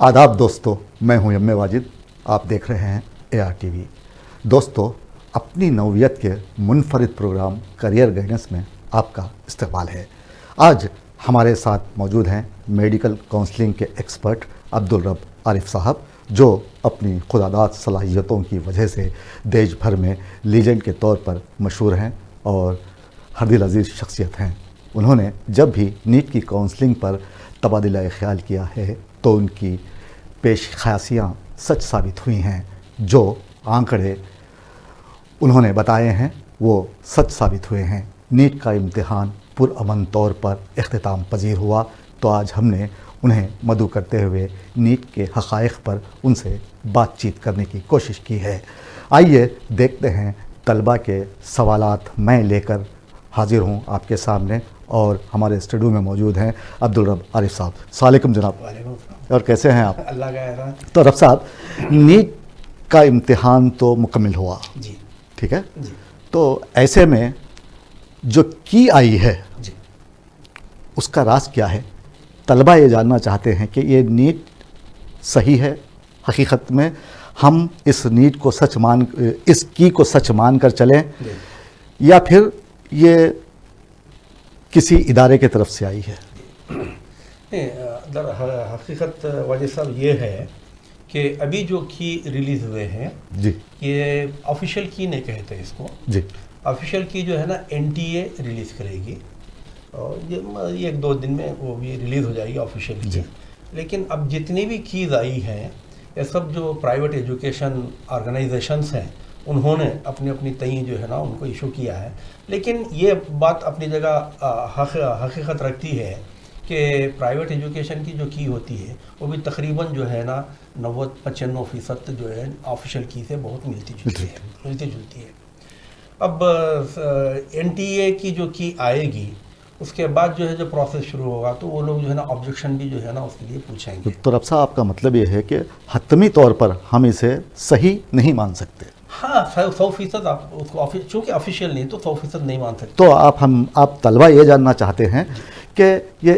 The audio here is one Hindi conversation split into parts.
आदाब दोस्तों, मैं हूं एम ए वाजिद। आप देख रहे हैं ARTV। दोस्तों, अपनी नौवियत के मुनफरिद प्रोग्राम करियर गाइडेंस में आपका इस्तकबाल है। आज हमारे साथ मौजूद हैं मेडिकल काउंसलिंग के एक्सपर्ट अब्दुल रब आरिफ साहब, जो अपनी खुदादाद सलाहियतों की वजह से देश भर में लीजेंड के तौर पर मशहूर हैं और हरदिल अजीज़ शख्सियत हैं। उन्होंने जब भी नीट की काउंसलिंग पर तबादला ख्याल किया है तो उनकी पेश ख़यासियाँ सच साबित हुई हैं। जो आंकड़े उन्होंने बताए हैं वो सच साबित हुए हैं। नीट का इम्तिहान पुरअमन तौर पर इख्तिताम पजीर हुआ, तो आज हमने उन्हें मदऊ करते हुए नीट के हक़ाइक़ पर उनसे बातचीत करने की कोशिश की है। आइए देखते हैं तलबा के सवालात मैं लेकर हाजिर हूँ आपके सामने, और हमारे स्टूडियो में मौजूद हैं अब्दुल रब आरिफ साहब। अस्सलाम वालेकुम जनाब। और कैसे हैं आप? अल्लाह का एहसान। तो रब साहब, नीट का इम्तिहान तो मुकम्मिल हुआ जी, ठीक है जी, तो ऐसे में जो की आई है जी, उसका राज क्या है? तलबा ये जानना चाहते हैं कि ये नीट सही है, हकीकत में हम इस नीट को सच मान, इस की को सच मान कर चलें, या फिर ये किसी इदारे की तरफ से आई है? हकीकत वाजिद साहब ये है कि अभी जो की रिलीज़ हुए हैं जी, ये ऑफिशियल की नहीं कहते इसको। जी, ऑफिशियल की जो है ना NTA रिलीज़ करेगी, और ये 1-2 दिन में वो भी रिलीज़ हो जाएगी ऑफिशियल की। लेकिन अब जितनी भी कीज़ आई हैं, ये सब जो प्राइवेट एजुकेशन ऑर्गेनाइजेशंस हैं उन्होंने अपनी अपनी तय जो है ना उनको इशू किया है। लेकिन ये बात अपनी जगह हकीकत रखती है कि प्राइवेट एजुकेशन की जो की होती है वो भी तकरीबन जो है ना 90-95% जो है ऑफिशियल की से बहुत मिलती जुलती है। अब NTA की जो की आएगी उसके बाद जो है जो प्रोसेस शुरू होगा, तो वो लोग जो है ना ऑब्जेक्शन भी जो है ना उसके लिए पूछेंगे। तो रब साहब, आपका मतलब ये है कि हतमी तौर पर हम इसे सही नहीं मान सकते? हाँ, 100% आप उसको चूँकि ऑफिशियल नहीं तो 100% नहीं मान सकते। तो आप तलबा ये जानना चाहते हैं कि ये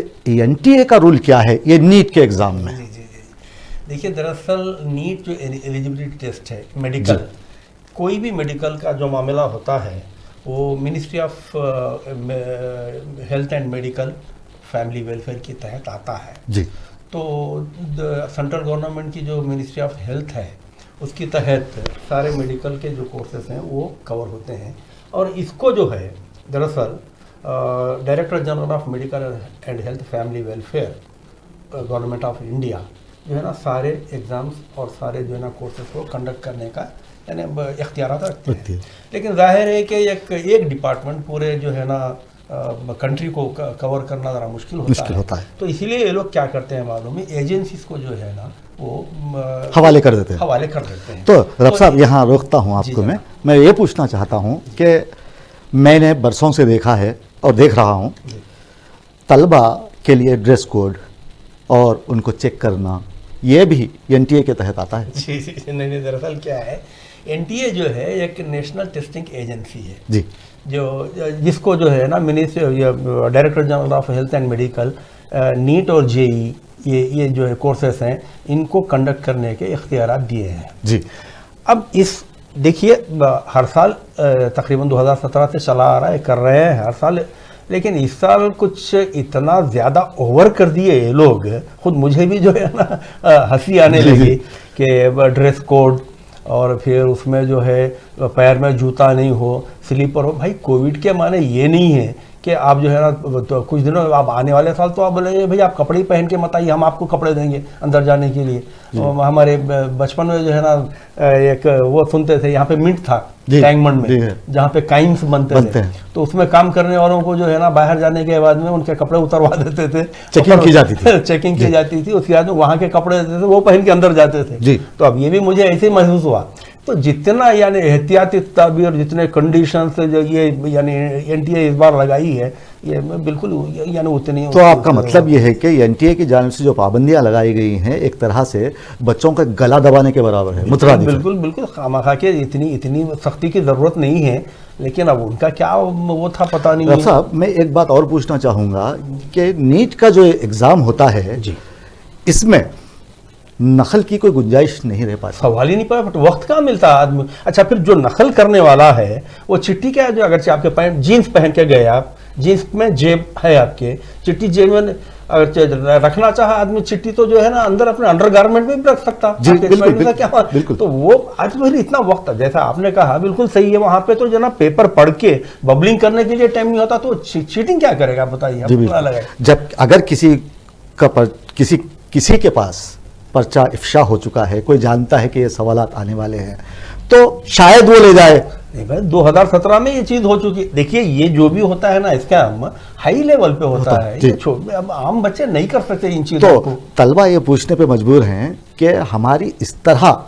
NTA का रूल क्या है ये नीट के एग्ज़ाम में? जी, जी, जी। देखिए, दरअसल नीट जो एलिजिबिलिटी टेस्ट है मेडिकल, कोई भी मेडिकल का जो मामला होता है वो ministry of health and medical family welfare के तहत आता है। जी, तो सेंट्रल गवर्नमेंट की जो मिनिस्ट्री ऑफ हेल्थ है उसके तहत सारे मेडिकल के जो कोर्सेज हैं वो कवर होते हैं। और इसको जो है दरअसल director general of medical and health family welfare government of India जो है ना सारे एग्ज़ाम्स और सारे जो है ना कोर्सेज को कंडक्ट करने का यानी इख्तियार रखते हैं। लेकिन जाहिर है कि एक डिपार्टमेंट पूरे जो है ना कंट्री को कवर करना ज़रा मुश्किल होता है। तो इसीलिए ये लोग क्या करते हैं मालूम है, एजेंसीज को जो है ना वो हवाले कर देते हैं। तो रब साहब, यहाँ रोकता हूँ आपको। मैं ये पूछना चाहता हूँ कि मैंने बरसों से देखा है और देख रहा हूँ, तलबा के लिए ड्रेस कोड और उनको चेक करना ये भी NTA के तहत आता है? जी, नहीं, दरअसल क्या है, NTA जो है एक नेशनल टेस्टिंग एजेंसी है जी, जो जिसको जो है ना ministry director general of health and medical NEET और JEE ये जो है कोर्सेस हैं इनको कंडक्ट करने के इख्तियारात दिए हैं जी। अब इस देखिए हर साल तकरीबन 2017 से चला आ रहा है, कर रहे हैं हर साल, लेकिन इस साल कुछ इतना ज़्यादा ओवर कर दिए ये लोग, खुद मुझे भी जो है ना हंसी आने लगी कि ड्रेस कोड और फिर उसमें जो है पैर में जूता नहीं हो, स्लीपर हो। भाई, कोविड के माने ये नहीं है कि आप जो है ना तो कुछ दिनों आप आने वाले साल तो आप बोले भाई आप कपड़े ही पहन के मत आइए, हम आपको कपड़े देंगे अंदर जाने के लिए। हमारे बचपन में जो है ना एक वो सुनते थे, यहाँ पे मिंट था टैंगमंड में जहाँ पे काइम्स बनते थे, तो उसमें काम करने वालों को जो है ना बाहर जाने के बाद में उनके कपड़े उतरवा देते थे, चेकिंग की जाती थी चेकिंग की जाती थी, उसके बाद में वहाँ के कपड़े देते थे, वो पहन के अंदर जाते थे। तो अब ये भी मुझे ऐसे ही महसूस हुआ। तो जितना यानी एहतियाती तदबीर, जितने कंडीशंस जो ये यानी NTA इस बार लगाई है, ये बिल्कुल यानी उतनी। तो आपका मतलब ये है कि NTA की जानिब से जो पाबंदियां लगाई गई हैं एक तरह से बच्चों का गला दबाने के बराबर है, मुतरादिफ है। बिल्कुल खामखा के इतनी सख्ती की ज़रूरत नहीं है, लेकिन अब उनका क्या वो था पता नहीं। डॉक्टर साहब, मैं एक बात और पूछना चाहूँगा कि नीट का जो एग्ज़ाम होता है जी, इसमें नकल की कोई गुंजाइश नहीं रह पाती। सवाल ही नहीं पड़ा, बट वक्त कहाँ मिलता है आदमी। अच्छा, फिर जो नकल करने वाला है वो चिट्ठी क्या है, जो अगर आपके पैंट जीन्स पहन के गए, आप जीन्स में जेब है आपके, चिट्ठी जेब में अगर रखना चाहा आदमी चिट्ठी, तो जो है ना अंदर अपने अंडरगारमेंट में भी रख सकता। जी, बिल्कुल, बिल्कुल, क्या बिल्कुल। तो वो आज तो इतना वक्त, जैसा आपने कहा बिल्कुल सही है, वहां पे तो जो ना पेपर पढ़ के बबलिंग करने के लिए टाइम नहीं होता, तो चीटिंग क्या करेगा बताइए। जब अगर किसी के पास पर्चा इफ्शा हो चुका है, कोई जानता है कि ये सवालात आने वाले हैं, तो शायद वो ले जाए। नहीं भाई, 2017 में ये चीज हो चुकी। देखिए, ये जो भी होता है ना, स्कैम हाई लेवल पे होता है, ये अब आम बच्चे नहीं कर सकते इन चीजों को। तलबा ये पूछने पे मजबूर हैं कि हमारी इस तरह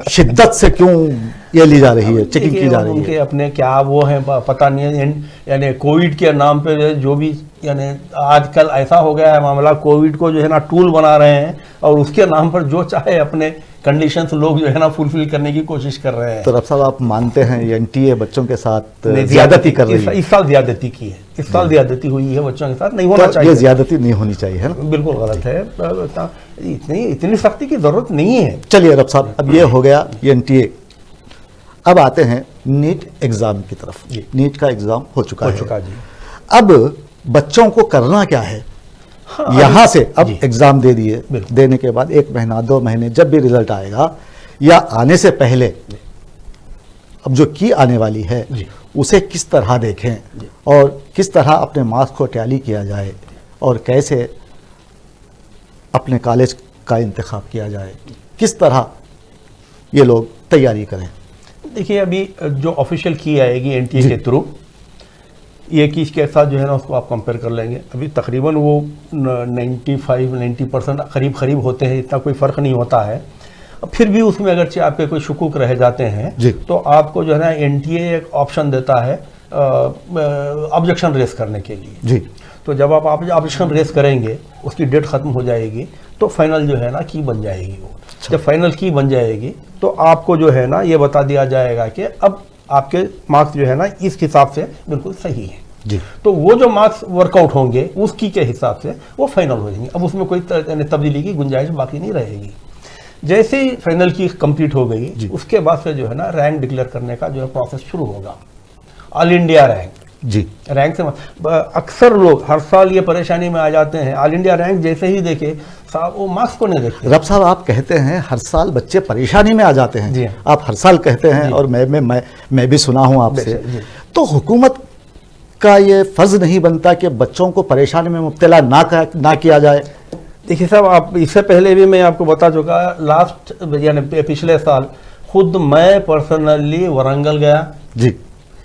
शिद्दत से क्यों ये ली जा रही है, चेकिंग की जा रही है। उनके अपने क्या वो है पता नहीं है, यानी कोविड के नाम पे जो भी, यानी आजकल ऐसा हो गया है मामला, कोविड को जो है ना टूल बना रहे हैं, और उसके नाम पर जो चाहे अपने कंडीशंस लोग जो है ना फुलफिल करने की कोशिश कर रहे हैं। तो रब साहब, आप मानते हैं ये एनटीए बच्चों के साथ ज्यादती कर रही है? इस साल ज्यादती की है, इस साल ज्यादती हुई है बच्चों के साथ, नहीं होना चाहिए। ये ज्यादती नहीं होनी चाहिए, है ना? बिल्कुल गलत है, इतनी सख्ती की जरूरत नहीं है। चलिए रब साहब, अब ये हो गया ये एनटीए। अब आते हैं नीट एग्जाम की तरफ। नीट का एग्जाम हो चुका है जी। अब बच्चों को करना क्या है? हाँ, यहां से अब एग्जाम दे दिए, देने के बाद 1 महीना 2 महीने जब भी रिजल्ट आएगा, या आने से पहले अब जो की आने वाली है उसे किस तरह देखें, और किस तरह अपने मार्क्स को टैली किया जाए, और कैसे अपने कॉलेज का इंतखाब किया जाए, किस तरह ये लोग तैयारी करें? देखिए, अभी जो ऑफिशियल की आएगी एनटीए के थ्रू, ये की के साथ जो है ना उसको आप कंपेयर कर लेंगे। अभी तकरीबन वो 95-90% करीब होते हैं, इतना कोई फ़र्क नहीं होता है। फिर भी उसमें अगरचे आपके कोई शुकूक रह जाते हैं तो आपको जो है ना एनटीए एक ऑप्शन देता है ऑब्जेक्शन रेस करने के लिए जी। तो जब आप ऑब्जेक्शन रेस करेंगे, उसकी डेट ख़त्म हो जाएगी, तो फाइनल जो है ना की बन जाएगी वो। जब फाइनल की बन जाएगी तो आपको जो है ना ये बता दिया जाएगा कि अब आपके मार्क्स जो है ना इस हिसाब से बिल्कुल सही है जी। तो वो जो मार्क्स वर्कआउट होंगे उसकी के हिसाब से वो फाइनल हो जाएंगे। अब उसमें कोई तब्दीली की गुंजाइश बाकी नहीं रहेगी। जैसे ही फाइनल की कंप्लीट हो गई, उसके बाद से जो है ना रैंक डिक्लेयर करने का जो है प्रोसेस शुरू होगा। ऑल इंडिया रैंक जी, रैंक से अक्सर लोग हर साल ये परेशानी में आ जाते हैं, ऑल इंडिया रैंक जैसे ही देखे साहब वो मार्क्स को नहीं देखते। रब साहब, आप कहते हैं हर साल बच्चे परेशानी में आ जाते हैं जी। आप हर साल कहते हैं और मैं भी सुना हूं आपसे। तो हुकूमत का ये फर्ज नहीं बनता कि बच्चों को परेशानी में मुब्तला ना किया जाए? देखिए साहब, आप इससे पहले भी मैं आपको बता चुका, लास्ट यानी पिछले साल खुद मैं पर्सनली वरंगल गया जी,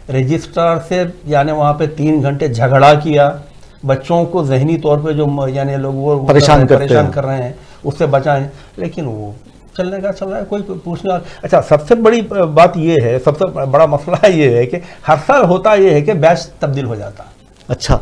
रजिस्ट्रार से यानी वहाँ पे 3 घंटे झगड़ा किया। बच्चों को जहनी तौर पे जो यानी लोग वो परेशान कर रहे हैं उससे बचाएं, लेकिन वो चल रहा है, कोई पूछने वाला। अच्छा, सबसे बड़ी बात ये है, सबसे बड़ा मसला ये है कि हर साल होता ये है कि बैच तब्दील हो जाता। अच्छा,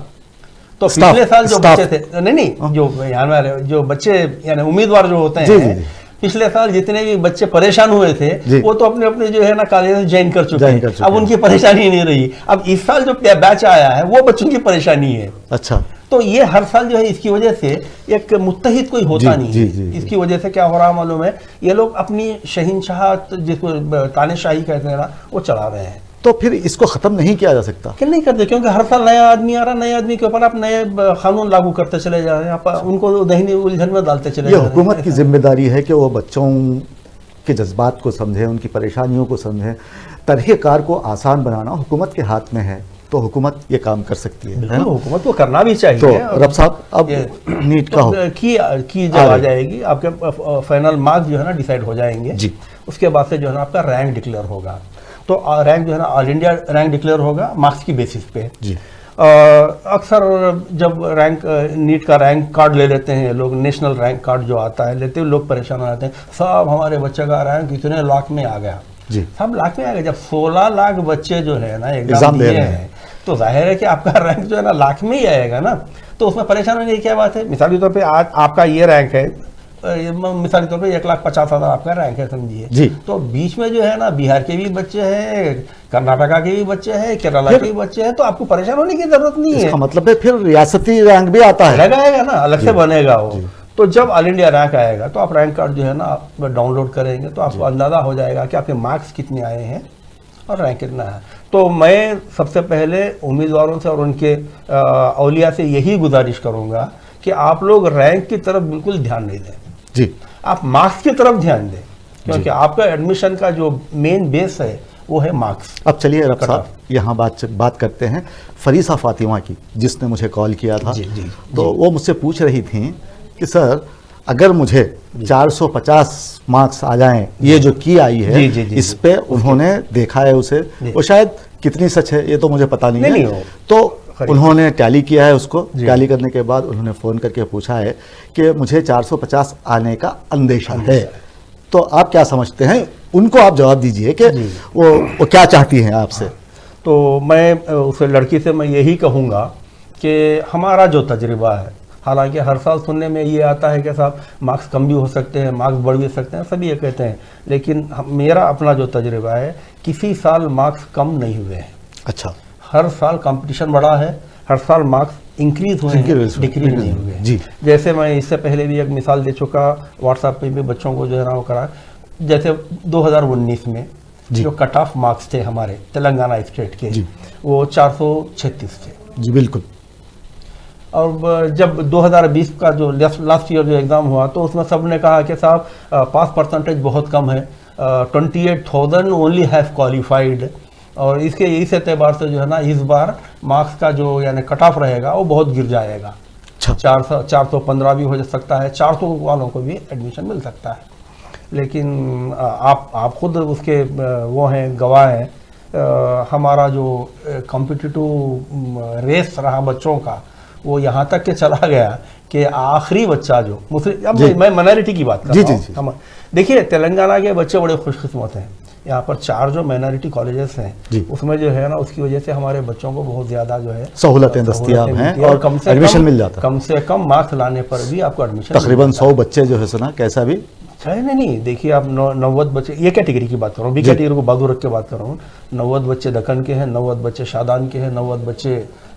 तो पिछले साल जो बच्चे थे नहीं जो यहाँ जो बच्चे यानी उम्मीदवार जो होते हैं, पिछले साल जितने भी बच्चे परेशान हुए थे वो तो अपने अपने जो है ना कॉलेज ज्वाइन कर चुके हैं, अब उनकी परेशानी नहीं रही। अब इस साल जो बैच आया है वो बच्चों की परेशानी है। अच्छा, तो ये हर साल जो है इसकी वजह से एक मुत्तहिद कोई होता नहीं है। इसकी वजह से क्या हो रहा मालूम है, ये लोग अपनी शहीनशाह जिसको तानेशाही कहते हैं ना वो चला रहे हैं। तो फिर इसको खत्म नहीं किया जा सकता? क्यों नहीं करते, क्योंकि हर साल नया आदमी आ रहा, नए आदमी के ऊपर आप नए कानून लागू करते चले जा रहे हैं, आप उनको दहनी उलझन में डालते चले जा रहे हैं। ये हुकूमत की जिम्मेदारी है कि वो बच्चों के जज्बात को समझे, उनकी परेशानियों को समझे। तरीक़ेकार को आसान बनाना हुकूमत के हाथ में है, तो हुकूमत ये काम कर सकती है। हुकूमत को करना भी चाहिए। तो रब साहब, अब नीट का की जब आ जाएगी, आपके फाइनल मार्क्स जो है ना डिसाइड हो जाएंगे जी। उसके बाद से जो है ना आपका रैंक डिक्लेयर होगा। तो रैंक जो है ना ऑल इंडिया रैंक डिक्लेयर होगा मार्क्स की बेसिस पे जी। अक्सर जब रैंक नीट का रैंक कार्ड ले लेते हैं लोग, नेशनल रैंक कार्ड जो आता है लेते हुए लोग परेशान हो जाते हैं, साहब हमारे बच्चे का रैंक इतने लाख में आ गया जी। सब लाख में आ गया। जब 16 लाख बच्चे जो है ना एग्जाम दिए हैं तो जाहिर है कि आपका रैंक जो है ना लाख में ही आएगा ना। तो उसमें परेशान होने की क्या बात है। मिसाली तौर पे आज आपका ये रैंक है, मिसाली तौर पे 1,50,000 आपका रैंक है समझिए जी। तो बीच में जो है ना बिहार के भी बच्चे हैं, कर्नाटका के भी बच्चे हैं, केरला के भी बच्चे हैं, तो आपको परेशान होने की जरूरत नहीं है। इसका मतलब है फिर रियासती रैंक भी आता है, लगाएगा ना, अलग से बनेगा वो। तो जब ऑल इंडिया रैंक आएगा तो आप रैंक कार्ड जो है ना आप डाउनलोड करेंगे तो आपको अंदाज़ा हो जाएगा कि आपके मार्क्स कितने आए हैं और रैंक कितना है। तो मैं सबसे पहले उम्मीदवारों से और उनके औलिया से यही गुजारिश करूंगा कि आप लोग रैंक की तरफ बिल्कुल ध्यान नहीं दें जी, आप मार्क्स की तरफ ध्यान दें, क्योंकि आपका एडमिशन का जो मेन बेस है वो है मार्क्स। अब चलिए रब साहब यहाँ बात करते हैं फरीसा फातिमा की, जिसने मुझे कॉल किया था। जी, तो वो मुझसे पूछ रही थी कि सर अगर मुझे 450 मार्क्स आ जाएं, ये जो की आई है इस पे उन्होंने देखा है उसे, वो शायद कितनी सच है ये तो मुझे पता नहीं है। तो उन्होंने टैली किया है उसको, टैली करने के बाद उन्होंने फ़ोन करके पूछा है कि मुझे 450 आने का अंदेशा है। तो आप क्या समझते हैं, उनको आप जवाब दीजिए कि वो क्या चाहती हैं आपसे। तो मैं उस लड़की से मैं यही कहूँगा कि हमारा जो तजुर्बा है, हालांकि हर साल सुनने में ये आता है कि साहब मार्क्स कम भी हो सकते हैं, मार्क्स बढ़ भी सकते हैं, सभी ये कहते हैं, लेकिन मेरा अपना जो तजुर्बा है किसी साल मार्क्स कम नहीं हुए हैं। अच्छा, हर साल कंपटीशन बढ़ा है, हर साल मार्क्स इंक्रीज हुए हैं, डिक्रीज नहीं हुए हैं। जी, जैसे मैं इससे पहले भी एक मिसाल दे चुका, व्हाट्सएप पे भी बच्चों को जो है ना वो करा, जैसे 2019 में जो कट ऑफ मार्क्स थे हमारे तेलंगाना स्टेट के, वो 436 थे। जी बिल्कुल। और जब 2020 का जो लास्ट ईयर जो एग्ज़ाम हुआ तो उसमें सब ने कहा कि साहब पास परसेंटेज बहुत कम है, 28,000 ओनली हैव क्वालिफाइड, और इसके इस एतबार से जो है ना इस बार मार्क्स का जो यानी कट ऑफ रहेगा वो बहुत गिर जाएगा। 415 भी हो सकता है, 400 वालों को भी एडमिशन मिल सकता है। लेकिन आप खुद उसके वो हैं, गवाह हैं। हमारा जो कॉम्पिटिटिव रेस रहा बच्चों का वो यहाँ तक के चला गया कि आखिरी बच्चा जो मुस्लिम, अब मैं माइनॉरिटी की बात कर रहा हूँ। देखिए तेलंगाना के बच्चे बड़े खुशकिस्मत हैं, यहाँ पर 4 जो माइनॉरिटी कॉलेजेस हैं उसमें जो है ना उसकी वजह से हमारे बच्चों को बहुत ज़्यादा जो है सहूलतें दस्तयाब हैं और एडमिशन मिल जाता है। कम से कम मार्क्स लाने पर भी आपको एडमिशन तकरीबन 100 बच्चे जो है सुना कैसा भी नहीं, देखिए आप 90 बच्चे, ये कैटेगरी की बात कर रहा हूँ, बी कैटेगरी को बाजू रख के बात कर रहा हूँ। 90 बच्चे दक्कन के हैं, 90 बच्चे शादान के हैं, 90 बच्चे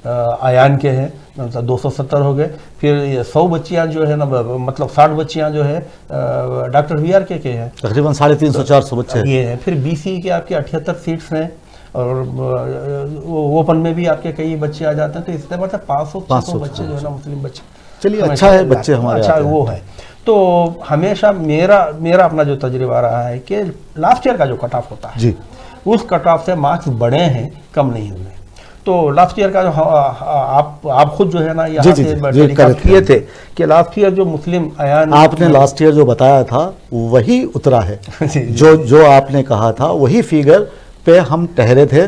आयान के हैं, मतलब 270 हो गए। फिर 100 बच्चियाँ जो है ना, मतलब 60 बच्चियाँ जो है डॉक्टर VRK के हैं, तकरीबन 350-400 बच्चे ये हैं। फिर BC के आपके 78 सीट्स हैं, और ओपन में भी आपके कई बच्चे आ जाते हैं। तो इस तरह से 500 बच्चे जो है ना मुस्लिम बच्चे, चलिए अच्छा है बच्चे हमारे, अच्छा वो है। तो हमेशा मेरा अपना जो तजुर्बा रहा है कि लास्ट ईयर का जो कट ऑफ होता है जी, उस कट ऑफ से मार्क्स बढ़े हैं, कम नहीं हुए। तो लास्ट ईयर का जो आप खुद जो है ना यहाँ से टेलीकास्ट किए थे कि लास्ट ईयर जो मुस्लिम अयान, आपने लास्ट ईयर जो बताया था वही उतरा है। जो आपने कहा था वही फिगर पे हम ठहरे थे।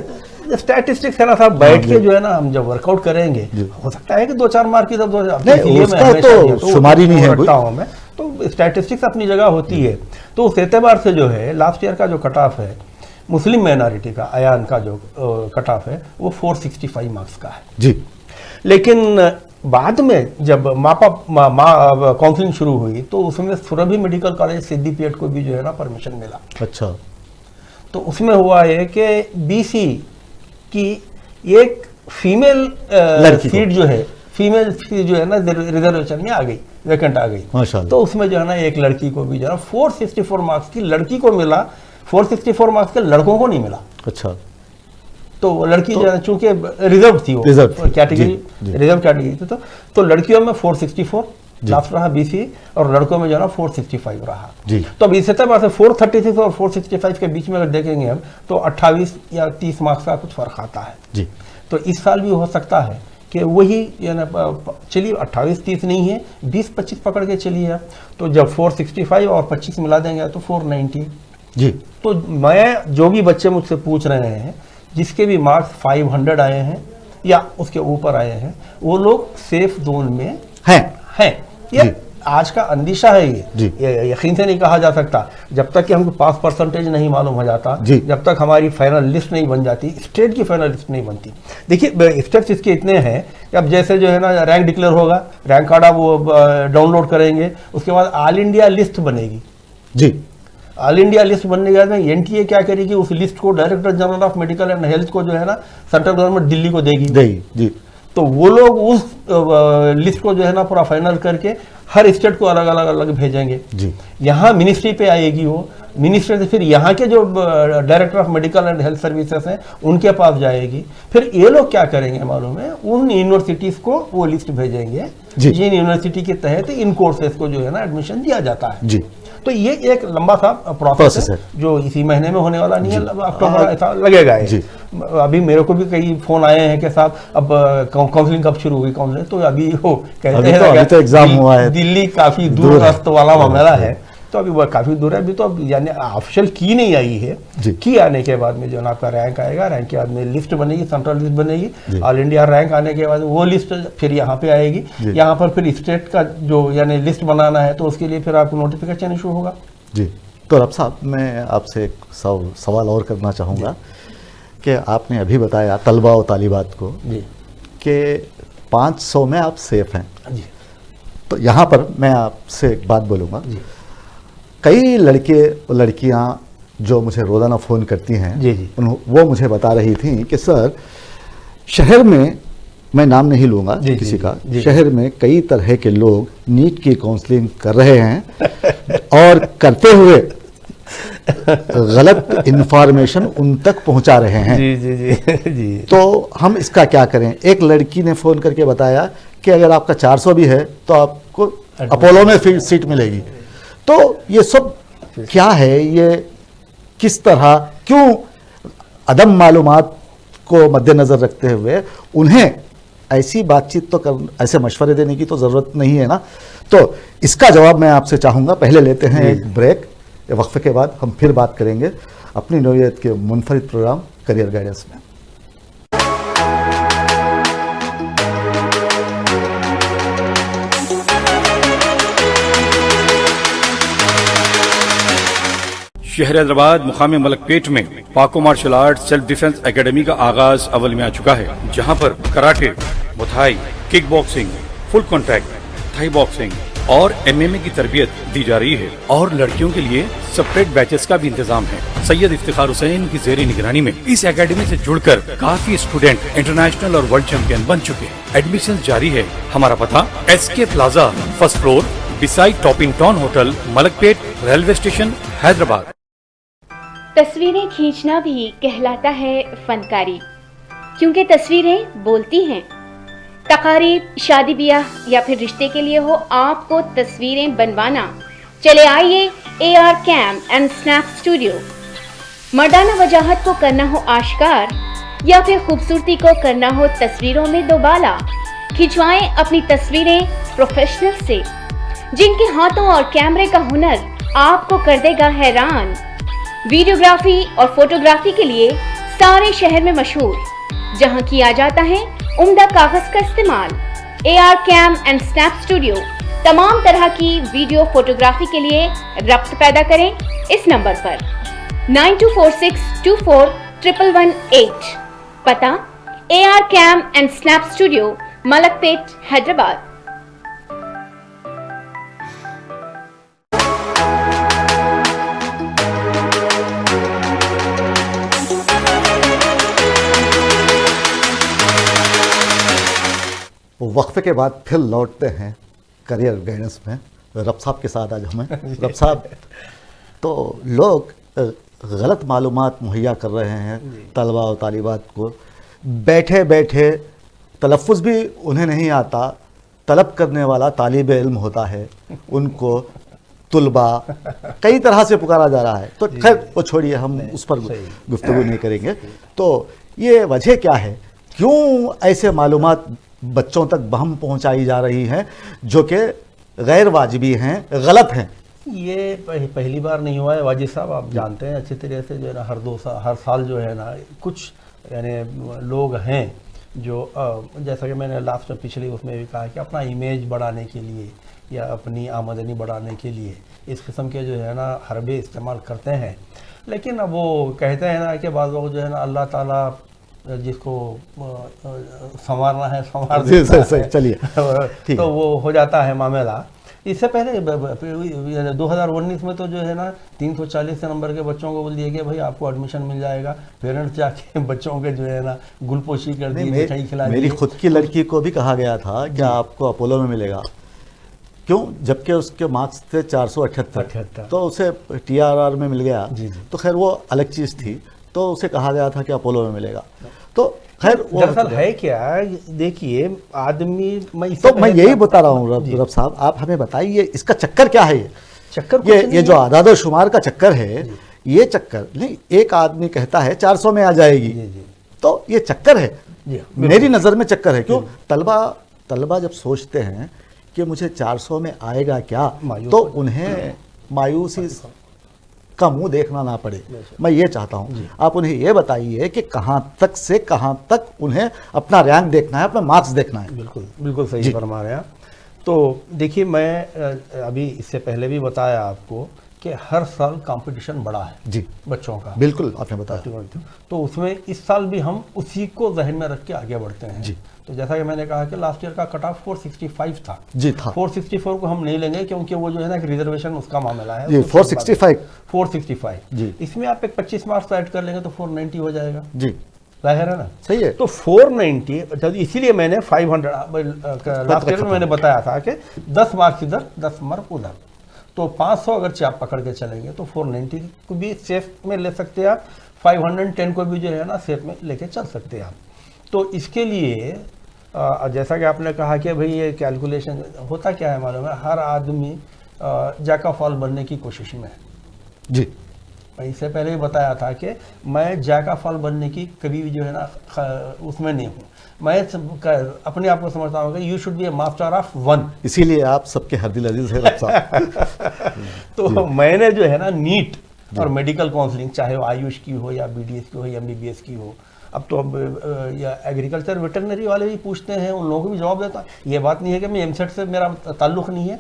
स्टैटिस्टिक्स है ना साहब, बैठ के जो है ना हम जब वर्कआउट करेंगे हो सकता है कि 2-4 मार्क की तो शुमारी नहीं है रखता हूँ मैं, तो स्टैटिस्टिक्स अपनी जगह होती है। तो उस एतबार से जो है लास्ट ईयर का जो कट ऑफ है मुस्लिम माइनॉरिटी का, अयान का जो कट ऑफ है वो 465 मार्क्स का है जी। लेकिन बाद में जब काउंसलिंग शुरू हुई तो उसमें सुरभि मेडिकल कॉलेज सिद्दीपेट को भी जो है ना परमिशन मिला। अच्छा, तो उसमें हुआ है कि BC की एक फीमेल सीट जो है, फीमेल सीट जो है ना रिजर्वेशन में आ गई, वैकेंट आ गई माशाल्लाह। तो उसमें जो है ना एक लड़की को भी जो है 464 मार्क्स की लड़की को मिला, 464 मार्क्स के लड़कों को नहीं मिला। अच्छा, तो लड़की जो है चूंकि रिजर्व थी, वो कैटेगरी रिजर्व कैटेगरी थी, तो लड़कियों में 464 लास्ट रहा BC, और लड़कों में जो है ना 465 रहा जी। तो अब इसी तरह से 436 और 465 के बीच में अगर देखेंगे हम तो 28 या 30 मार्क्स का कुछ फर्क आता है जी। तो इस साल भी हो सकता है कि वही यानी चलिए 28-30 नहीं है, 20-25 पकड़ के चलिए आप, तो जब 465 और 25 मिला देंगे तो 490 जी। तो मैं जो भी बच्चे मुझसे पूछ रहे हैं जिसके भी मार्क्स 500 आए हैं या उसके ऊपर आए हैं वो लोग सेफ जोन में हैं। ये आज का अंदेशा है, ये यकीन से नहीं कहा जा सकता जब तक कि हमको पास परसेंटेज नहीं मालूम हो जाता, जब तक हमारी फाइनल लिस्ट नहीं बन जाती, स्टेट की फाइनल लिस्ट नहीं बनती। देखिए स्टेप्स इसके इतने हैं कि अब जैसे जो है ना रैंक डिक्लेयर होगा, रैंक कार्ड आप वो डाउनलोड करेंगे, उसके बाद ऑल इंडिया लिस्ट बनेगी जी। ऑल इंडिया लिस्ट बनने के बाद में NTA क्या करेगी, उस लिस्ट को director general of medical and health को जो है ना सेंट्रल गवर्नमेंट दिल्ली को देगी जी। तो वो लोग उस लिस्ट को जो है ना पूरा फाइनल करके हर स्टेट को अलग अलग अलग भेजेंगे जी। यहाँ मिनिस्ट्री पे आएगी, वो मिनिस्ट्री से फिर यहाँ के जो director of medical and health services हैं उनके पास जाएगी। फिर ये लोग क्या करेंगे मालूम है, उन यूनिवर्सिटीज को वो लिस्ट भेजेंगे जिन यूनिवर्सिटी के तहत इन कोर्सेज को जो है ना एडमिशन दिया जाता है जी। तो ये एक लंबा सा प्रोसेस है जो इसी महीने में होने वाला नहीं है, अक्टूबर ऐसा लगेगा है। अभी मेरे को भी कई फोन आए हैं कि साहब अब काउंसलिंग कब शुरू हुई, काउंसलिंग तो अभी वो कहते हैं अभी तो एग्जाम हुआ है, दिल्ली काफी दूरस्थ वाला मामला है, तो अभी वो काफी दूर है, अभी तो यानी ऑफिशियल की नहीं आई है। की आने के बाद में जो है आपका रैंक आएगा, रैंक के बाद में लिस्ट बनेगी, सेंट्रल लिस्ट बनेगी, ऑल इंडिया रैंक आने के बाद वो लिस्ट फिर यहाँ पे आएगी, यहाँ पर फिर स्टेट का जो यानी लिस्ट बनाना है तो उसके लिए फिर आपको नोटिफिकेशन इशू होगा। जी। तो रब साहब मैं आपसे एक सवाल और करना चाहूँगा कि आपने अभी बताया तलबा और तालिबात को कि 500 में आप सेफ हैं जी। तो यहाँ पर मैं आपसे एक बात बोलूँगा, कई लड़के और लड़कियां जो मुझे रोज़ाना फ़ोन करती हैं जी। वो मुझे बता रही थी कि सर शहर में, मैं नाम नहीं लूँगा किसी का, शहर में कई तरह के लोग नीट की काउंसलिंग कर रहे हैं और करते हुए गलत इंफॉर्मेशन उन तक पहुंचा रहे हैं। जी जी जी जी। तो हम इसका क्या करें? एक लड़की ने फ़ोन करके बताया कि अगर आपका 400 भी है तो आपको अपोलो में सीट मिलेगी। तो ये सब क्या है, ये किस तरह, क्यों अदम मालूमात को मद्देनज़र रखते हुए उन्हें ऐसी बातचीत तो कर, ऐसे मशवरे देने की तो ज़रूरत नहीं है ना? तो इसका जवाब मैं आपसे चाहूँगा। पहले लेते हैं एक ब्रेक, वक्फे के बाद हम फिर बात करेंगे अपनी नौयत के मुनफरिद प्रोग्राम करियर गाइडेंस में। शहर हैदराबाद मुकाम मलकपेट में पाको martial art self defence academy का आगाज अव्वल में आ चुका है, जहां पर कराटे, मुथाई, kick boxing, full contact, Thai boxing और एमएमए की तरबियत दी जा रही है और लड़कियों के लिए सेपरेट बैचेस का भी इंतजाम है। सैयद इफ्तिखार हुसैन की जेरी निगरानी में इस एकेडमी से जुड़कर काफी स्टूडेंट इंटरनेशनल और वर्ल्ड चैंपियन बन चुके हैं। एडमिशन जारी है। हमारा पता SK plaza, first floor, beside topping town hotel, Malakpet, railway station, Hyderabad. तस्वीरें खींचना भी कहलाता है फनकारी, क्योंकि तस्वीरें बोलती हैं। तकारीब, शादी ब्याह या फिर रिश्ते के लिए हो आपको तस्वीरें बनवाना, चले आइए AR cam and snap studio. मर्दाना वजाहत को करना हो आश्कार या फिर खूबसूरती को करना हो तस्वीरों में दोबाला, खिंचवाएं अपनी तस्वीरें प्रोफेशनल से, जिनके हाथों और कैमरे का हुनर आपको कर देगा हैरान। वीडियोग्राफी और फोटोग्राफी के लिए सारे शहर में मशहूर, जहां किया जाता है उम्दा कागज का इस्तेमाल। AR cam and snap Studio तमाम तरह की वीडियो फोटोग्राफी के लिए रब्त पैदा करें इस नंबर पर 9246241118। पता AR cam and snap studio, Malakpet, Hyderabad. वक्फे के बाद फिर लौटते हैं करियर गाइडेंस में रब साहब के साथ। आज हमें रब साहब, तो लोग गलत मालूमात मुहैया कर रहे हैं तलबा और तालिबात को, बैठे बैठे तलफ़ुज़ भी उन्हें नहीं आता, तलब करने वाला तालिब इल्म होता है, उनको तुलबा कई तरह से पुकारा जा रहा है। तो खैर वो छोड़िए, हम उस पर गुफ्तगू नहीं करेंगे। तो ये वजह क्या है, क्यों ऐसे मालूमात बच्चों तक बहम पहुंचाई जा रही हैं जो कि गैर वाजिबी हैं, गलत हैं? ये पहली बार नहीं हुआ है वाजिद साहब, आप जानते हैं अच्छी तरह से जो है ना हर साल जो है ना कुछ यानी लोग हैं जो जैसा कि मैंने लास्ट में पिछली उसमें भी कहा कि अपना इमेज बढ़ाने के लिए या अपनी आमदनी बढ़ाने के लिए इस किस्म के जो है ना हरबे इस्तेमाल करते हैं। लेकिन अब वो कहते हैं ना कि बाद लोग जो है ना अल्लाह ताला जिसको संवारना है संवार देता है, चलिए तो वो हो जाता है मामला। इससे पहले 2019 में तो जो है ना 340 नंबर के बच्चों को बोल दिया कि भाई आपको एडमिशन मिल जाएगा। पेरेंट्स जाके बच्चों के जो है ना गुलपोशी कर दी, मिठाई खिला दी। मेरी खुद की लड़की को भी कहा गया था कि आपको अपोलो में मिलेगा, क्यों, जबकि उसके मार्क्स थे 478, तो उसे TRR में मिल गया। तो खैर वो अलग चीज़ थी, तो उसे कहा गया था कि अपोलो में मिलेगा। तो खैर दरअसल है क्या, देखिए आदमी, मैं यही बता रहा हूँ रब साहब, आप हमें बताइए इसका चक्कर क्या है। चक्कर ये जो आदाद शुमार का चक्कर है, ये चक्कर नहीं, एक आदमी कहता है 400 में आ जाएगी, तो ये चक्कर है, मेरी नज़र में चक्कर है। क्यों, तलबा जब सोचते हैं कि मुझे 400 में आएगा क्या, तो उन्हें मायूसी का मुंह देखना ना पड़े। मैं ये चाहता हूँ आप उन्हें ये बताइए कि कहाँ तक से कहाँ तक उन्हें अपना रैंक देखना है, अपना मार्क्स देखना है। बिल्कुल बिल्कुल सही फरमा रहे हैं आप। तो देखिए, मैं अभी इससे पहले भी बताया आपको कि हर साल कंपटीशन बढ़ा है जी बच्चों का, बिल्कुल आपने बताया। तो उसमें इस साल भी हम उसी को जहन में रख के आगे बढ़ते हैं जी। तो जैसा कि मैंने कहा कि लास्ट ईयर का कट ऑफ 465 था जी, था। 464 को हम नहीं लेंगे क्योंकि वो जो है ना एक रिजर्वेशन उसका मामला है जी। 465 जी। इसमें आप एक 25 मार्क्स ऐड कर लेंगे तो 490 हो जाएगा जी, जाहिर है ना, सही है। तो 490, इसीलिए मैंने 500 लास्ट ईयर में मैंने बताया था कि 10 मार्क्स इधर 10 मार्क्स उधर, तो 500 अगर आप पकड़ के चलेंगे तो 490 को भी सेफ में ले सकते हैं आप, 510 को भी जो है ना सेफ में लेके चल सकते हैं आप। तो इसके लिए जैसा कि आपने कहा कि भाई ये कैलकुलेशन होता क्या है मालूम है, हर आदमी जैक ऑफ ऑल बनने की कोशिश में है जी। मैं इससे पहले ही बताया था कि मैं जैक ऑफ ऑल बनने की कभी भी जो है ना उसमें नहीं हूँ। मैं अपने आप को समझता हूँ कि you should be A master of one, इसीलिए आप सबके हरदिल अजीज है। तो मैंने जो है ना नीट और मेडिकल काउंसलिंग, चाहे वो आयुष की हो या BDS की हो या MBBS की हो, अब तो अब या एग्रीकल्चर वेटरनरी वाले भी पूछते हैं, उन लोगों को भी जवाब देता है। ये बात नहीं है कि मैं एमसेट से मेरा ताल्लुक़ नहीं है,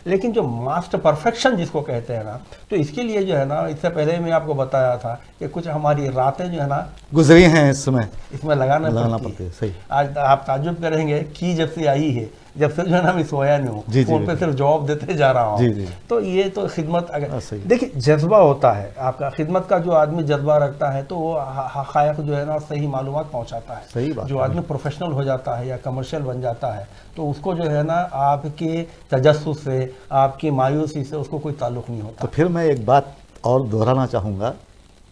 लेकिन जो मास्टर परफेक्शन जिसको कहते हैं ना, तो इसके लिए जो है ना, इससे पहले मैं आपको बताया था कि कुछ हमारी रातें जो है ना गुजरी हैं इसमें लगाना पड़ती है। सही, आज आप ताज्जुब करेंगे कि जब से आई है, जब से जो है ना मैं सोया नहीं हूँ, फोन पे सिर्फ जवाब देते जा रहा हूँ। तो ये तो खिदमत, अगर देखिए जज्बा होता है आपका, खिदमत का जो आदमी जज्बा रखता है तो वो हक़ाइक़ जो है ना सही मालूमात पहुँचाता है। सही बात। जो आदमी प्रोफेशनल हो जाता है या कमर्शियल बन जाता है तो उसको जो है ना आपके तजस्सुस से, आपकी मायूसी से उसको कोई ताल्लुक़ नहीं होता। तो फिर मैं एक बात और दोहराना चाहूँगा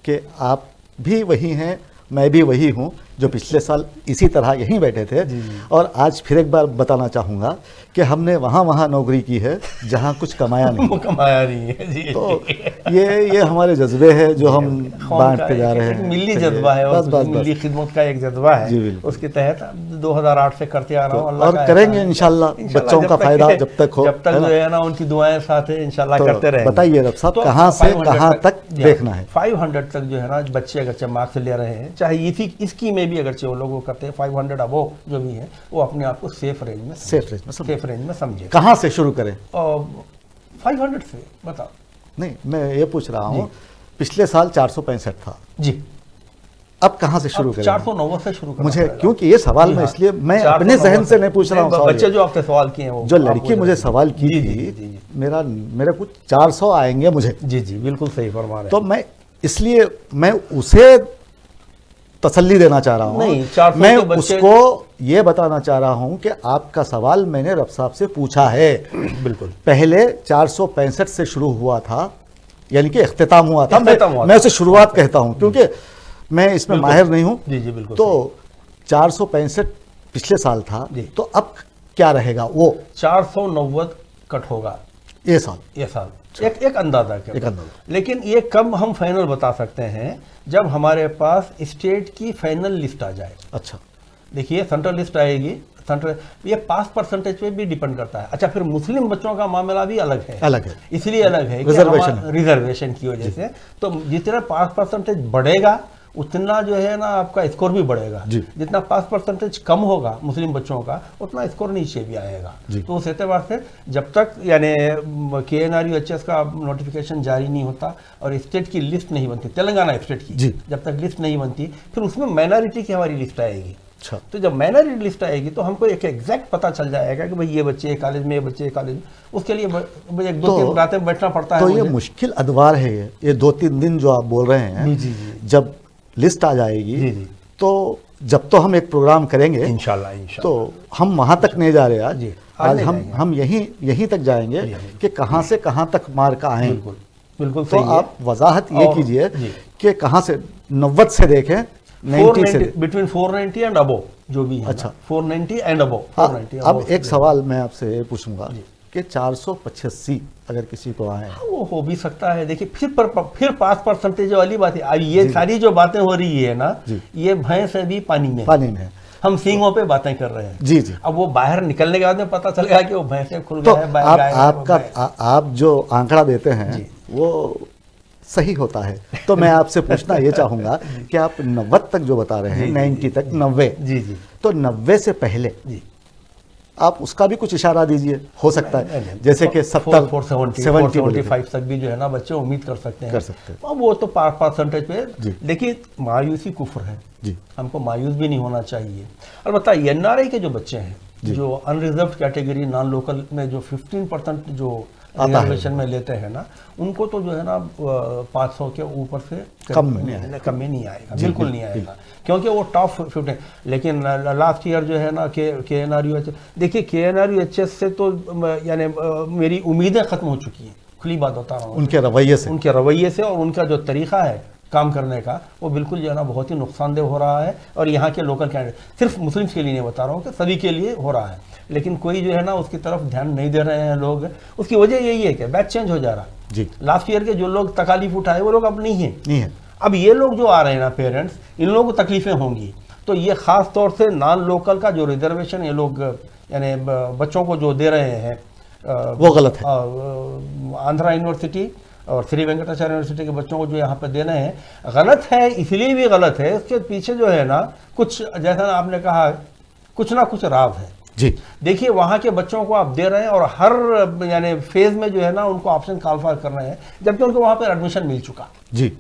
कि आप भी वही हैं, मैं भी वही हूँ जो पिछले साल इसी तरह यहीं बैठे थे। और आज फिर एक बार बताना चाहूँगा कि हमने वहाँ नौकरी की है जहाँ कुछ कमाया नहीं कमाया नहीं है जी। तो ये हमारे जज्बे हैं जो हम बांटते जा रहे हैं। मिली जज्बा है और मिली खिदमत का एक जज्बा है, उसके तहत 2008 से करते आ रहा हूँ और करेंगे इंशाल्लाह। बच्चों का फायदा जब तक हो, जब तक जो है ना उनकी दुआएं साथ है इंशाल्लाह करते रहेंगे। बताइए रब साहब, कहाँ से कहाँ तक देखना है? 500 तक जो है ना बच्चे अगर मार्क्स ले रहे हैं, चाहे इसकी में भी अगर वो लोग करते हैं 500 अबव जो भी है, वो अपने आप को सेफ रेंज में समझे। कहाँ से शुरू करें? 500 से बताओ। नहीं, मैं ये पूछ रहा हूँ, पिछले साल 465 था जी, अब कहाँ से शुरू करें? 490 से शुरू करें मुझे, क्योंकि ये सवाल मैं इसलिए मैं अपने जहन से नहीं पूछ रहा हूँ। बच्चे जो आपसे सवाल किए हैं वो, जो लड़की मुझे सवाल की थी, मेरा कुछ 400 आएंगे मुझे। जी बिल्कुल सही फरमा रहे हैं। तो मैं इसलिए मैं उसे तसल्ली देना चाह रहा हूँ, मैं उसको ये बताना चाह रहा हूँ कि आपका सवाल मैंने रब साहब से पूछा है। बिल्कुल, पहले 465 से शुरू हुआ था, यानी कि इख्तिताम हुआ था। मैं उसे शुरुआत कहता हूँ क्योंकि मैं इसमें माहिर नहीं हूँ। जी बिल्कुल। तो 465 पिछले साल था, तो अब क्या रहेगा? वो 490 कट होगा ये साल। एक अंदाजा क्या, लेकिन ये कब हम फाइनल बता सकते हैं? जब हमारे पास स्टेट की फाइनल लिस्ट आ जाए। अच्छा, देखिए सेंट्रल लिस्ट आएगी, ये पास परसेंटेज पे भी डिपेंड करता है। अच्छा, फिर मुस्लिम बच्चों का मामला भी अलग है इसलिए अलग है रिजर्वेशन की वजह से। तो जितना पास परसेंटेज बढ़ेगा उतना जो है ना आपका स्कोर भी बढ़ेगा। जितना पास परसेंटेज कम होगा मुस्लिम बच्चों का, उतना स्कोर नीचे भी आएगा। तो उस एतबार से जब तक यानी KNRUHS का नोटिफिकेशन जारी नहीं होता और स्टेट की लिस्ट नहीं बनती, तेलंगाना स्टेट की जब तक लिस्ट नहीं बनती, फिर उसमें माइनॉरिटी की हमारी लिस्ट आएगी। अच्छा। तो जब माइनॉरिटी लिस्ट आएगी तो हमको एक एग्जैक्ट पता चल जाएगा कि भाई ये बच्चे कॉलेज में, ये बच्चे कॉलेज में, उसके लिए एक दो तीन रातें बैठना पड़ता है। तो ये मुश्किल अदवार है, ये 2-3 दिन जो आप बोल रहे हैं, जी। जब लिस्ट आ जाएगी जी। तो जब तो हम एक प्रोग्राम करेंगे इंशाल्लाह तो हम वहां तक नहीं जा रहे आज। जी, आज हम यहीं तक जाएंगे कि कहां से कहां तक मार्क आए। बिल्कुल बिल्कुल तो सही है। आप वजाहत ये और- कीजिए जी। कि कहां से 90 से देखें, 90 से बिटवीन 490 एंड अबो जो भी है। अच्छा। 490 एंड अबो, 490 अब एक सवाल मैं आपसे पूछूंगा कि 485 अगर किसी को आए, वो हो भी सकता है। देखिए फिर 5% वाली बात है। अब ये सारी जो बातें हो रही है ना, ये भैंस है भी पानी में, है हम सींगों पे बातें कर रहे हैं। जी। अब वो बाहर निकलने के बाद में पता चलेगा कि वो भैंसे खुल तो गया है, गाय है, आप जो आंकड़ा देते हैं वो सही होता है। तो मैं आपसे पूछना ये चाहूंगा कि आप 90 तक जो बता रहे हैं, 90 तक, 90, जी। तो 90 से पहले जी आप उसका भी कुछ इशारा दीजिए। हो सकता है जैसे कि 70, 475 तक भी जो है ना बच्चे उम्मीद कर सकते हैं। अब वो तो 5% पे। देखिए मायूसी कुफ्र है जी, हमको मायूस भी नहीं होना चाहिए। अलबत्ता एनआरआई के जो बच्चे हैं, जो अनरिजर्व कैटेगरी नॉन लोकल में जो 15% जो रिजर्वेशन में लेते हैं ना, उनको तो जो है ना 500 के ऊपर से कम में नहीं आएगा, बिल्कुल नहीं आएगा, क्योंकि वो टॉप 15। लेकिन लास्ट ईयर जो है ना KNRUHS, देखिए KNRUHS से तो यानी मेरी उम्मीदें खत्म हो चुकी हैं, खुली बात बता रहा हूँ। उनके रवैये से और उनका जो तरीका है काम करने का, वो बिल्कुल जो है ना बहुत ही नुकसानदेह हो रहा है। और यहाँ के लोकल कैंडिडेट, सिर्फ मुस्लिम्स के लिए नहीं बता रहा हूँ कि सभी के लिए हो रहा है, लेकिन कोई जो है ना उसकी तरफ ध्यान नहीं दे रहे हैं लोग। उसकी वजह यही है कि बैच चेंज हो जा रहा जी। लास्ट ईयर के जो लोग तकालीफ उठाए वो लोग अब नहीं है। अब ये लोग जो आ रहे हैं ना पेरेंट्स, इन लोगों को तकलीफें होंगी। तो ये खास तौर से नॉन लोकल का जो रिजर्वेशन ये लोग यानी बच्चों को जो दे रहे हैं वो गलत है। आंध्रा यूनिवर्सिटी और श्री वेंकटाचार्य यूनिवर्सिटी के बच्चों को जो यहाँ पे देना है, गलत है। इसलिए भी गलत है, इसके पीछे जो है ना कुछ, जैसा ना आपने कहा, कुछ ना कुछ राज है जी। देखिए वहाँ के बच्चों को आप दे रहे हैं और हर यानी फेज में जो है ना उनको ऑप्शन क्वालिफाई कर रहे हैं, जबकि उनको वहाँ पर एडमिशन मिल चुका जी,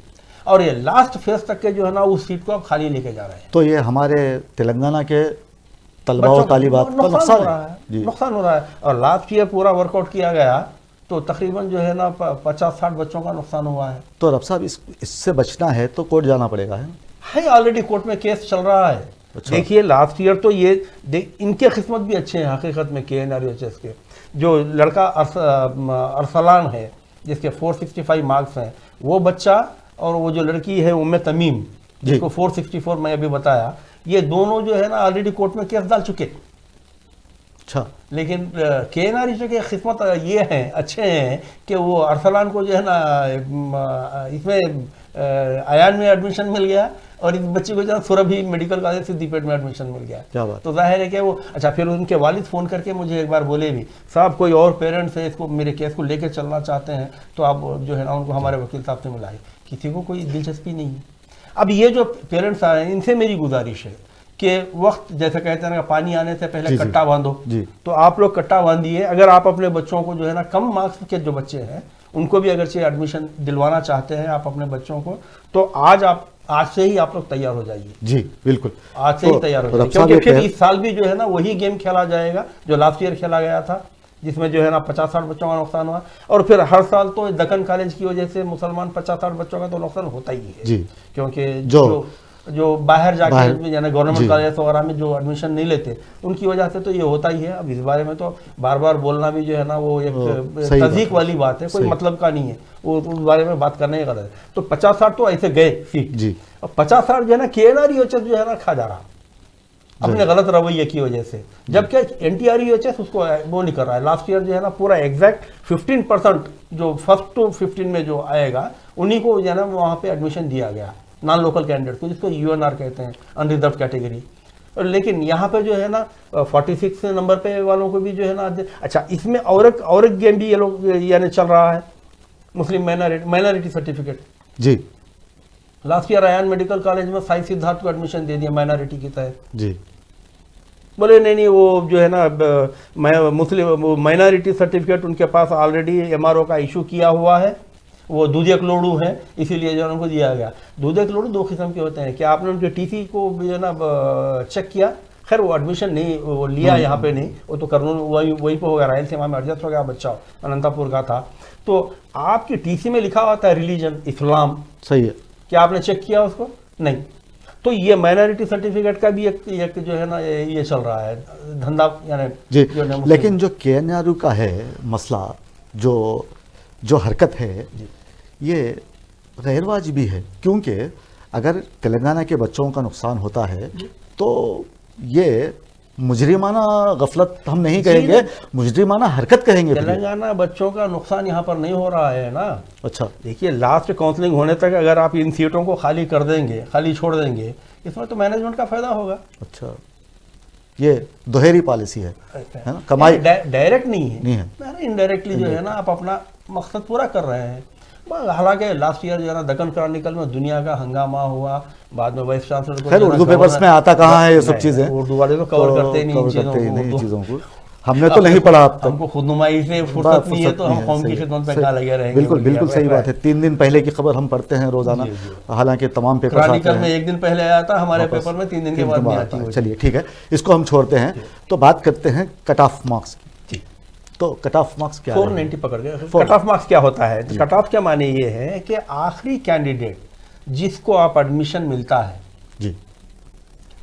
और ये लास्ट फेज तक के जो है ना उस सीट को आप खाली लेके जा रहे हैं। तो ये हमारे तेलंगाना के तलबा और तालिबात को नुकसान हो रहा है। और लास्ट ईयर पूरा वर्कआउट किया गया तो तकरीबन जो है ना 50-60 बच्चों का नुकसान हुआ है। तो रब साहब इससे बचना है तो कोर्ट जाना पड़ेगा है ऑलरेडी कोर्ट में केस चल रहा है। अच्छा। देखिए लास्ट ईयर तो ये इनके किस्मत भी अच्छे हैं हकीकत में KNRUHS के। जो लड़का अरसलान है जिसके 465 मार्क्स हैं, वो बच्चा और वो जो लड़की है उम्मे तमीम जिसको 464 मैं अभी बताया, ये दोनों जो है ना ऑलरेडी कोर्ट में केस डाल चुके। अच्छा। लेकिन KNRUHS के किस्मत ये हैं, अच्छे हैं कि वो अरसलान को जो है ना इसमें आयान में एडमिशन मिल गया और इस बच्चे को जो है सुरभि मेडिकल कॉलेज सिद्दीपेट में एडमिशन मिल गया। क्या बात। तो जाहिर है कि वो अच्छा, फिर उनके वालिद फ़ोन करके मुझे एक बार बोले भी, साहब कोई और पेरेंट्स है इसको मेरे केस को लेकर चलना चाहते हैं तो आप जो है ना उनको हमारे वकील साहब से मिलाए। किसी को कोई दिलचस्पी नहीं है। अब ये जो पेरेंट्स आए हैं इनसे मेरी गुजारिश है कि वक्त जैसे कहते हैं ना पानी आने से पहले कट्टा बांधो, तो आप लोग कट्टा बांधिए। अगर आप अपने बच्चों को जो है ना कम मार्क्स के जो बच्चे हैं उनको भी अगर से एडमिशन दिलवाना चाहते हैं आप अपने बच्चों को, तो आज से ही आप लोग तैयार हो जाइए। जी बिल्कुल, आज से ही तैयार हो जाइए, क्योंकि फिर इस साल भी जो है ना वही गेम खेला जाएगा जो लास्ट ईयर खेला गया था, जिसमें जो है ना 50-60 बच्चों का नुकसान हुआ। और फिर हर साल तो दक्कन कॉलेज की वजह से मुसलमान 50-60 बच्चों का तो नुकसान होता ही है जी, क्योंकि जो बाहर जाके यानी गवर्नमेंट कॉलेज वगैरह में जो एडमिशन नहीं लेते उनकी वजह से तो ये होता ही है। अब इस बारे में तो बार बार बोलना भी जो है ना वो एक तज़ीक वाली बात है, कोई मतलब का नहीं है, वो उस बारे में बात करने की गलत है। तो 50-60 तो ऐसे गए सीट जी, और 50-60 जो है ना KNRUHS जो है ना खा जा रहा अपने गलत रवैये की वजह से, जबकि NTRUHS उसको वो नहीं कर रहा है। लास्ट ईयर जो है ना पूरा एग्जैक्ट 15% जो फर्स्ट टू 15 में जो आएगा उन्हीं को जो है ना वहाँ पे एडमिशन दिया गया, नॉन लोकल कैंडिडेट को, जिसको UNR कहते हैं, अनरिजर्व कैटेगरी। लेकिन यहाँ पे जो है ना 46 नंबर पे वालों को भी जो है ना, अच्छा इसमें और एक गेम भी ये लोग यानी चल रहा है, मुस्लिम माइनॉरिटी सर्टिफिकेट जी। Last year Ayaan medical college में साई सिद्धार्थ को एडमिशन दे दिया माइनॉरिटी की तहत जी। बोले नहीं वो जो है ना मुस्लिम माइनॉरिटी सर्टिफिकेट उनके पास ऑलरेडी MRO का इशू किया हुआ है, वो दूधियक लोड़ू है, इसीलिए जो है उनको दिया गया। दूधियक लोड़ू दो किस्म के होते हैं। क्या आपने उनके टीसी को जो है ना चेक किया? खैर वो एडमिशन नहीं वो लिया यहाँ पे नहीं, वो तो कर्नूल वही पे होगा, रायलसीमा में एडजस्ट हो गया बच्चा, अनंतपुर का था। तो आपकी टीसी में लिखा होता है रिलीजन इस्लाम, सही है। क्या आपने चेक किया उसको? नहीं। तो ये माइनॉरिटी सर्टिफिकेट का भी एक जो है ना ये चल रहा है धंधा, यानी जी। जो है लेकिन जो केएनआरयू का है मसला, जो हरकत है, ये गैरवाजिबी है, क्योंकि अगर तेलंगाना के बच्चों का नुकसान होता है तो ये मुजरिमाना गफलत हम नहीं कहेंगे, मुजरिमाना हरकत कहेंगे। तेलंगाना बच्चों का नुकसान यहाँ पर नहीं हो रहा है ना। अच्छा, देखिए लास्ट काउंसलिंग होने तक अगर आप इन सीटों को खाली कर देंगे, खाली छोड़ देंगे, इसमें तो मैनेजमेंट का फायदा होगा। अच्छा, ये दोहरी पॉलिसी है ना, कमाई डायरेक्ट नहीं है, इनडायरेक्टली जो है ना आप अपना मकसद पूरा कर रहे हैं। हालांकि लास्ट ईयर जो है ना दक्कन क्रॉनिकल में दुनिया का हंगामा हुआ, बाद में वाइस चांसलर को, खैर उर्दू पेपर्स में आता कहाँ है ये सब चीजें, उर्दू वाले तो कवर करते ही नहीं इन चीज़ों को। हमने तो नहीं पढ़ा अब तक, हमको खुदनुमाई से फुर्सत नहीं है, तो हम कौम की खिदमत पे कहाँ लगे रहेंगे। बिल्कुल सही बात है। 3 दिन पहले की खबर हम पढ़ते हैं रोजाना, हालांकि तमाम पेपर क्रॉनिकल में 1 दिन पहले आया था, हमारे पेपर में 3 दिन के बाद आती है। चलिए ठीक है, इसको हम छोड़ते हैं, तो बात करते हैं कट ऑफ मार्क्स की। तो कट ऑफ मार्क्स क्या 490 पकड़ गए। कट ऑफ मार्क्स क्या होता है? कट ऑफ क्या माने ये है कि आखिरी कैंडिडेट जिसको आप एडमिशन मिलता है जी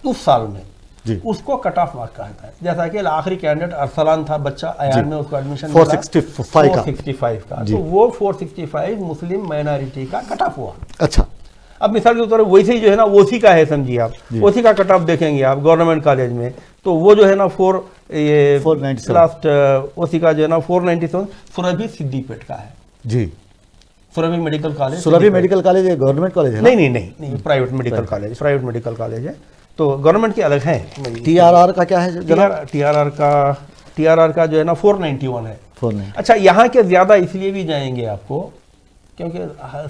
उस साल में जी, उसको कट ऑफ मार्क्स कहता है। जैसा कि आखिरी कैंडिडेट अरसलान था बच्चा अयान में, उसको एडमिशन 465 का, तो वो 465 मुस्लिम माइनॉरिटी का कट ऑफ हुआ। अच्छा, अब मिसाल के तौर पर वैसे ही जो है ना ओसी का है, समझिए आप ओसी का कट ऑफ देखेंगे आप गवर्नमेंट कॉलेज में, तो वो जो है ना 497 लास्ट ओसी का जो है ना 497 सुरभि सिद्दीपेट का है जी। Surabhi medical college, Surabhi medical college government college है? नहीं, private medical college, private medical college है, तो गवर्नमेंट के अलग है। टीआरआर का क्या है? टीआरआर का जो है ना 491 है। 490। अच्छा, यहाँ के ज्यादा इसलिए भी जाएंगे आपको क्योंकि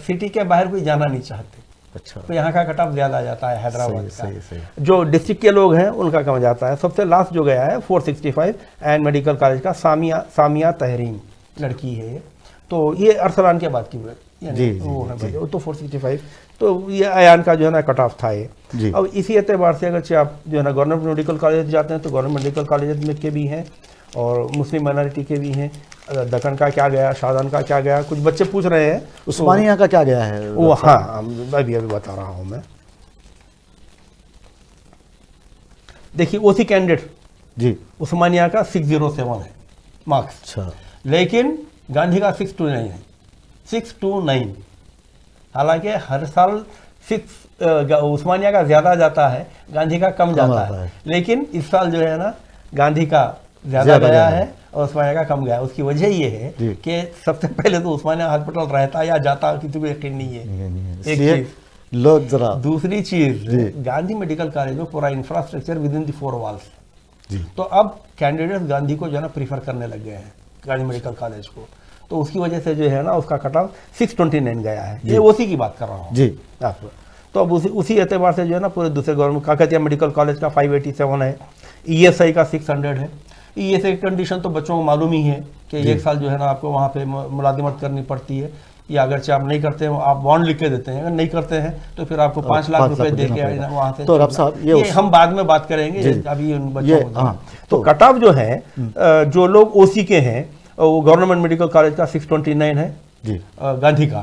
सिटी के बाहर कोई जाना नहीं चाहते। अच्छा, तो यहाँ का कट ऑफ ज्यादा जाता है हैदराबाद का। सही। जो डिस्ट्रिक्ट के लोग हैं उनका कम जाता है। सबसे लास्ट जो गया है 465 एंड मेडिकल कॉलेज का सामिया तहरीन लड़की है ये, तो ये अरसलान के बाद की जी, वो है भाई, वो तो 465, तो ये अयान का जो है ना कट ऑफ था ये। अब इसी एतबार से अगर आप जो है ना गवर्नमेंट मेडिकल कॉलेज जाते हैं तो गवर्नमेंट मेडिकल कॉलेज में के भी हैं और मुस्लिम माइनॉरिटी के भी हैं। दक्कन का क्या गया, शाहजान का क्या गया, कुछ बच्चे पूछ रहे हैं उस्मानिया का क्या गया है? वो हाँ, अभी बता रहा हूँ मैं। देखिए ओसी कैंडिडेट जी, उस्मानिया का 607 है मार्क्स। अच्छा, लेकिन गांधी का 629 है, 629। हालांकि हर साल उस्मानिया का ज्यादा जाता है, गांधी का कम जाता है, लेकिन इस साल जो है ना गांधी का ज्यादा गया है और उस्मानिया का कम गया। उसकी वजह ये है कि सबसे पहले तो उस्मानिया हॉस्पिटल रहता या जाता किसी को यकीन नहीं है, एक चीज। लोग जरा दूसरी चीज, गांधी मेडिकल कॉलेज में पूरा infrastructure with in the 4 walls, तो अब कैंडिडेट्स गांधी को जो है ना प्रीफर करने लग गए हैं, गांधी मेडिकल कॉलेज को। तो उसकी वजह से जो है ना उसका कट ऑफ 629 गया है। ये उसी की बात कर रहा हूँ जी आपको। तो अब उसी एतबार से जो है ना पूरे दूसरे गवर्नमेंट काकतिया मेडिकल कॉलेज का 587 है, ईएसआई का 600 है। ईएसआई की कंडीशन तो बच्चों को मालूम ही है कि 1 साल जो है ना आपको वहाँ पे मुलाजिमत करनी पड़ती है, या अगर आप नहीं करते हो आप बॉन्ड लिख के देते हैं, अगर नहीं करते हैं तो फिर आपको 5 लाख रुपए दे के वहाँ से। तो रब साहब ये हम बाद में बात करेंगे, अभी उन बच्चों को। तो कट ऑफ जो है जो लोग ओसी के हैं वो गवर्नमेंट मेडिकल कॉलेज का 629 है जी, गांधी का,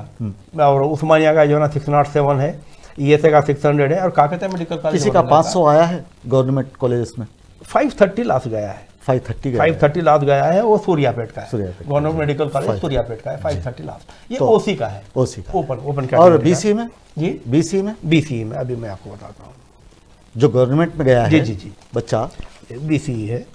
और उस्मानिया का जो है ना 607 है, ईएसए का 600 है, और काकतिया मेडिकल कॉलेज किसी का 500 आया है गवर्नमेंट कॉलेज में? 530 लास्ट गया है, 530 लास्ट गया है, वो सूर्यापेट का है, Suryapet government medical college Suryapet का है, 530 लास्ट। ये ओसी का है, ओसी का ओपन और बीसी में? जी बीसी में अभी मैं आपको बताता हूँ जो गवर्नमेंट में गया है जी बच्चा, बीसी है।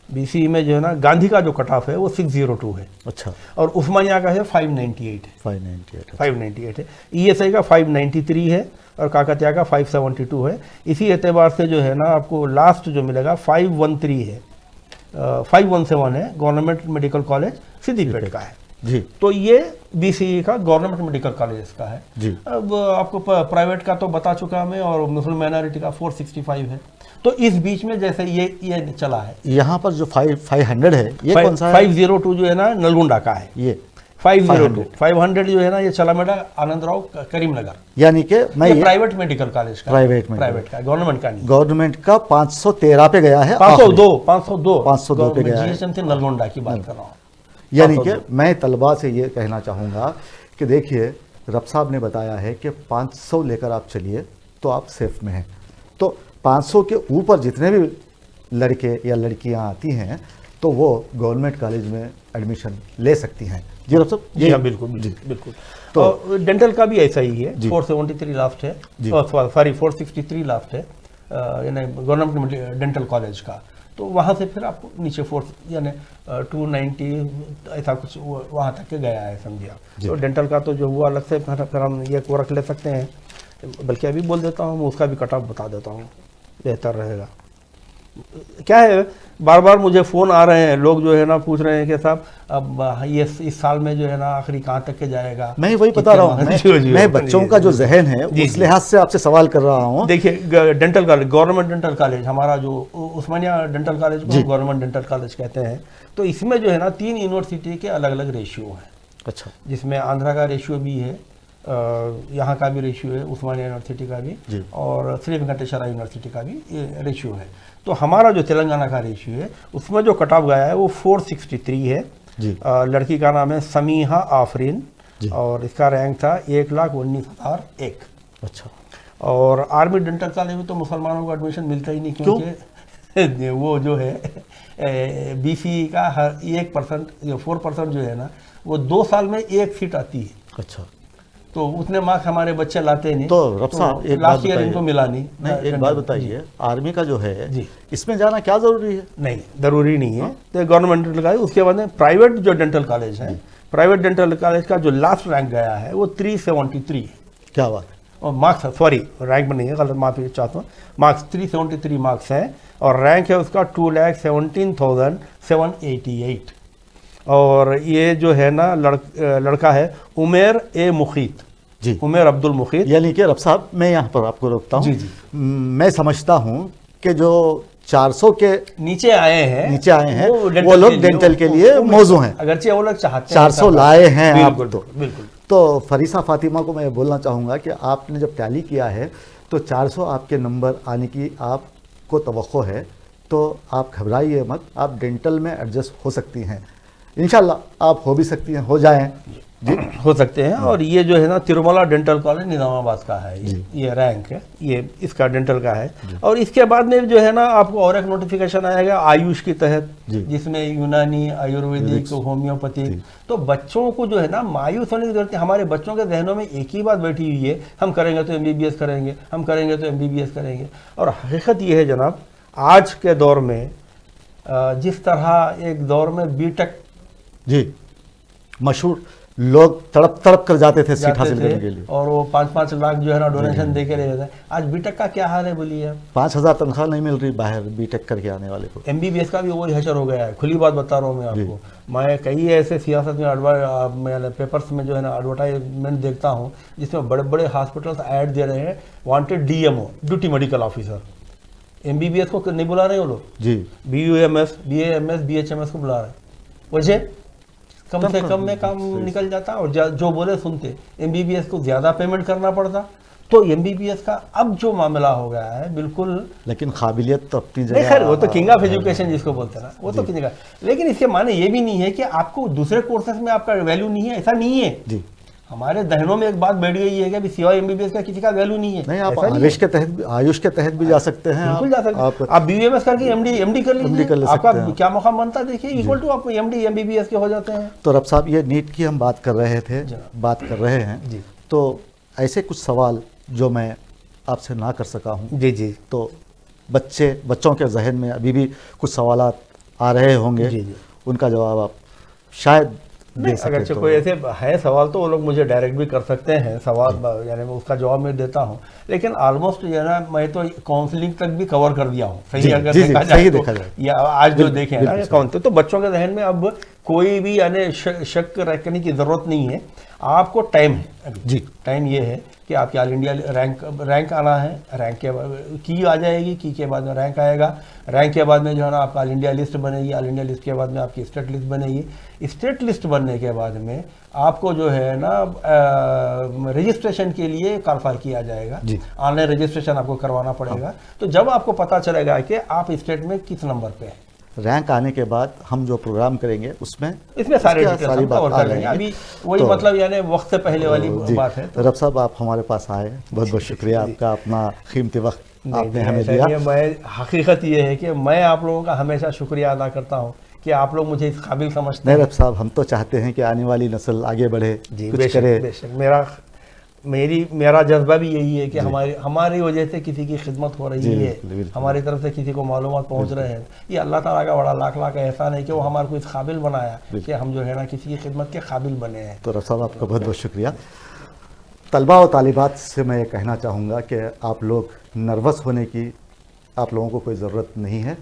बीसी में जो है ना गांधी का जो कट ऑफ है वो 602 है। अच्छा, और उस्मानिया का है 598 है, 598 है। ईएसआई का 593 है और काकतिया का 572 है। इसी एतबार से जो है ना आपको लास्ट जो मिलेगा 513 है, 517 है, गवर्नमेंट मेडिकल कॉलेज सिद्दीपेट का है जी। तो ये बीसीई का गवर्नमेंट मेडिकल कॉलेज का है जी। अब आपको प्राइवेट का तो बता चुका मैं, और मुस्लिम माइनॉरिटी का 465 है। तो इस बीच में जैसे ये चला है, यहाँ पर जो 500 है ये कौन सा है? 502 जो है ना नलगुंडा का है, ये 500 जो है ना, ये चलामेड़ा आनंदराव करीमनगर, यानी कि मैं ये प्राइवेट मेडिकल कॉलेज का, प्राइवेट में, प्राइवेट का, गवर्नमेंट का नहीं। गवर्नमेंट का 513 पे गया है, 502 पे गया है। GHMC नलगोंडा की बात कर रहा हूँ। यानी कि मैं तलबा से ये कहना चाहूँगा कि देखिए रब साहब ने बताया है कि 500 लेकर आप चलिए तो आप सेफ में हैं। तो 500 के ऊपर जितने भी लड़के या लड़कियां आती हैं तो वो गवर्नमेंट कॉलेज में एडमिशन ले सकती हैं। जी रब साहब, जी हाँ, बिल्कुल बिल्कुल। तो डेंटल का भी ऐसा ही है, 473 लास्ट है, सॉरी 463 लास्ट है, यानी गवर्नमेंट डेंटल कॉलेज का। तो वहाँ से फिर आपको नीचे फोर्थ यानी 290 ऐसा कुछ वहाँ तक के गया है, समझिए आप। तो डेंटल का तो जो हुआ अलग से फिर हम ये को रख ले सकते हैं, बल्कि अभी बोल देता हूँ, मैं उसका भी कट ऑफ बता देता हूँ, बेहतर रहेगा। क्या है, बार बार मुझे फ़ोन आ रहे हैं, लोग जो है ना पूछ रहे हैं कि साहब अब ये इस साल में जो है ना आखिरी कहाँ तक के जाएगा। मैं वही बता रहा हूँ, मैं बच्चों का जो जहन है उस लिहाज से आपसे सवाल कर रहा हूँ। देखिए dental college, government dental college, हमारा जो उस्मानिया डेंटल कॉलेज को गवर्नमेंट डेंटल कॉलेज कहते हैं, तो इसमें जो है ना 3 यूनिवर्सिटी के अलग अलग रेशियो हैं। अच्छा। जिसमें आंध्रा का रेशियो भी है, यहाँ का भी रेशियो है, उस्मानिया यूनिवर्सिटी का भी, और श्री वेंकटेश्वरा यूनिवर्सिटी का भी रेशियो है। तो हमारा जो तेलंगाना का रेशियो है उसमें जो कट ऑफ गया है वो 463 है। लड़की का नाम है समीहा आफरीन और इसका रैंक था 1,19,001। अच्छा। और आर्मी डेंटल कॉलेज में तो मुसलमानों को एडमिशन मिलता ही नहीं, क्योंकि वो जो है BCE का 1% या 4% जो है ना, वो 2 साल में 1 सीट आती है। अच्छा। तो उतने मार्क्स हमारे बच्चे लाते नहीं। तो रब साहब एक लास्ट ईयर इनको मिला नहीं। एक बात बताइए, आर्मी का जो है इसमें जाना क्या जरूरी है? नहीं, जरूरी नहीं है। तो गवर्नमेंट डेंटल कॉलेज, उसके बाद में प्राइवेट जो डेंटल कॉलेज है, प्राइवेट डेंटल कॉलेज का जो लास्ट रैंक गया है वो 373 है। क्या बात है। और मार्क्स, सॉरी रैंक में नहीं है, गलत माफी चाहता हूँ, मार्क्स 373 मार्क्स हैं और रैंक है उसका 2,17,788। और ये जो है ना लड़का है उमेर ए मुखीत, जी उमेर अब्दुल मुखीत। यानी कि रब साहब मैं यहाँ पर आपको रोकता हूँ। जी जी। मैं समझता हूँ कि जो 400 के नीचे आए हैं वो लोग डेंटल के लिए मौजू हैं, अगरचे वो लोग चाहते हैं। 400 लाए हैं आप तो बिल्कुल। तो फरीसा फातिमा को मैं बोलना चाहूँगा कि आपने जब टैली किया है तो 400 आपके नंबर आने की आपको तवक्को है, तो आप घबराइए मत, आप डेंटल में एडजस्ट हो सकती हैं, इंशाल्लाह आप हो भी सकती हैं, हो जाएं जी, हो सकते हैं। और ये जो है ना तिरुमला डेंटल कॉलेज निजामाबाद का है, ये रैंक है, ये इसका डेंटल का है। और इसके बाद में जो है ना आपको और एक नोटिफिकेशन आएगा आयुष के तहत, जिसमें यूनानी, आयुर्वेदिक, होम्योपैथिक। तो बच्चों को जो है ना मायूस होने की जरूरत है। हमारे बच्चों के जहनों में एक ही बात बैठी हुई है, हम करेंगे तो MBBS करेंगे, हम करेंगे तो MBBS करेंगे। और हकीकत ये है जनाब, आज के दौर में जिस तरह एक दौर में B.Tech जी मशहूर लोग तड़प कर जाते थे सीट हासिल करने के लिए, और वो 5-5 लाख जो है ना डोनेशन दे के रहे थे। आज B.Tech का क्या हाल है बोलिए? 5,000 तनख्वाह नहीं मिल रही बाहर B.Tech करके आने वाले को। MBBS का भी वही हशर हो गया है, खुली बात बता रहा हूँ मैं आपको। मैं कई ऐसे सियासत में पेपर्स में जो है ना एडवर्टाइजमेंट देखता हूँ जिसमें बड़े बड़े हॉस्पिटल्स ऐड दे रहे हैं, wanted DMO, duty medical officer. MBBS को नहीं बुला रहे वो लोग जी, BUMS, BAMS, BHMS को बुला रहे हैं। वजह कम से कम में काम निकल जाता और जो बोले सुनते। MBBS को ज़्यादा पेमेंट करना पड़ता। तो MBBS का अब जो मामला हो गया है बिल्कुल, लेकिन काबिलियत तो अपनी जगह, खैर वो तो किंग ऑफ एजुकेशन जिसको बोलते हैं ना, वो तो किंग जगह। लेकिन इसके माने ये भी नहीं है कि आपको दूसरे कोर्सेज में आपका वैल्यू नहीं है, ऐसा नहीं है जी। हमारे जहनों में एक बात बैठ गई है कि सिवाय MBBS का किसी का वैल्यू नहीं है। नहीं, आप आयुष के तहत भी जा सकते हैं, बिल्कुल जा सकते हैं। आप BUMS करके MD कर लीजिए, आपका क्या मौका बनता है, देखिए इक्वल टू आप MD MBBS के हो जाते हैं। तो रब साहब ये नीट की हम बात कर रहे हैं जी, तो ऐसे कुछ सवाल जो मैं आपसे ना कर सका हूँ जी जी, तो बच्चों के जहन में अभी भी कुछ सवालात आ रहे होंगे जी, उनका जवाब आप शायद अगर तो कोई ऐसे है सवाल तो वो लोग मुझे डायरेक्ट भी कर सकते हैं सवाल, यानी मैं उसका जवाब मैं देता हूँ। लेकिन ऑलमोस्ट जो है ना मैं तो काउंसलिंग तक भी कवर कर दिया हूँ, सही अगर देखा जाए, या आज जो देखें ना काउंसलिंग, तो बच्चों के जहन में अब कोई भी यानी शक रखने की ज़रूरत नहीं है। आपको टाइम है अभी। जी। टाइम ये है कि आपकी ऑल इंडिया रैंक आना है, रैंक के बाद की आ जाएगी, की के बाद में रैंक आएगा, रैंक के बाद में जो है ना आपका ऑल इंडिया लिस्ट बनेगी, ऑल इंडिया लिस्ट के बाद में आपकी स्टेट लिस्ट बनेगी, स्टेट लिस्ट बनने के बाद में आपको जो है ना रजिस्ट्रेशन के लिए कॉल फाइल किया जाएगा, जी। ऑनलाइन रजिस्ट्रेशन आपको करवाना पड़ेगा। तो जब आपको पता चलेगा कि आप स्टेट में किस नंबर पे हैं, रैंक आने के बाद हम जो प्रोग्राम करेंगे उसमें इसमें सारी इसकी डिटेल्स सारी हम बात कवर आ कर लेंगे। जाएंगी। अभी वही तो- मतलब यानी वक्त से पहले वाली जी, बात है। रब साहब आप हमारे पास आए, बहुत बहुत शुक्रिया आपका, अपना कीमती वक्त आपने हमें ऐसा दिया। नहीं है, मैं हकीकत ये है कि मैं आप लोगों का हमेशा शुक्रिया अदा करता हूँ कि आप लोग मुझे इस काबिल समझते नहीं हैं। रब साहब, हम तो चाहते हैं कि आने वाली नस्ल आगे बढ़े, जी कुछ बेशक करे। बेशक, मेरा जज्बा भी यही है कि हमारी वजह से किसी की खिदमत हो रही जी, है, बिल्कुल, बिल्कुल। हमारी तरफ से किसी को मालूमात पहुंच रहे हैं। ये अल्लाह ताला का बड़ा लाख लाख एहसान है कि वो हमारे को इस काबिल बनाया कि हम जो है ना किसी की खिदमत के काबिल बने हैं। तो रब साहब आपका बहुत बहुत शुक्रिया। तलबा और तालिबात से मैं ये कहना चाहूँगा कि आप लोग नर्वस होने की आप लोगों को कोई ज़रूरत नहीं है,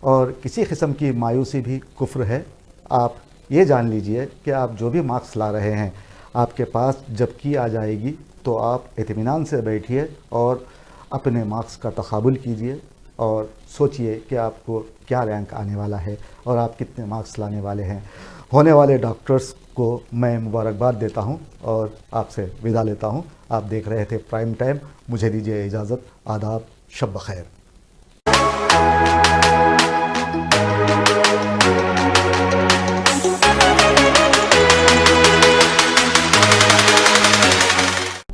और किसी किस्म की मायूसी भी कुफ्र है। आप ये जान लीजिए कि आप जो भी मार्क्स ला रहे हैं, आपके पास जब की आ जाएगी तो आप इत्मीनान से बैठिए और अपने मार्क्स का तक़ाबुल कीजिए और सोचिए कि आपको क्या रैंक आने वाला है और आप कितने मार्क्स लाने वाले हैं। होने वाले डॉक्टर्स को मैं मुबारकबाद देता हूं और आपसे विदा लेता हूं। आप देख रहे थे प्राइम टाइम। मुझे दीजिए इजाज़त। आदाब, शब बख़ैर।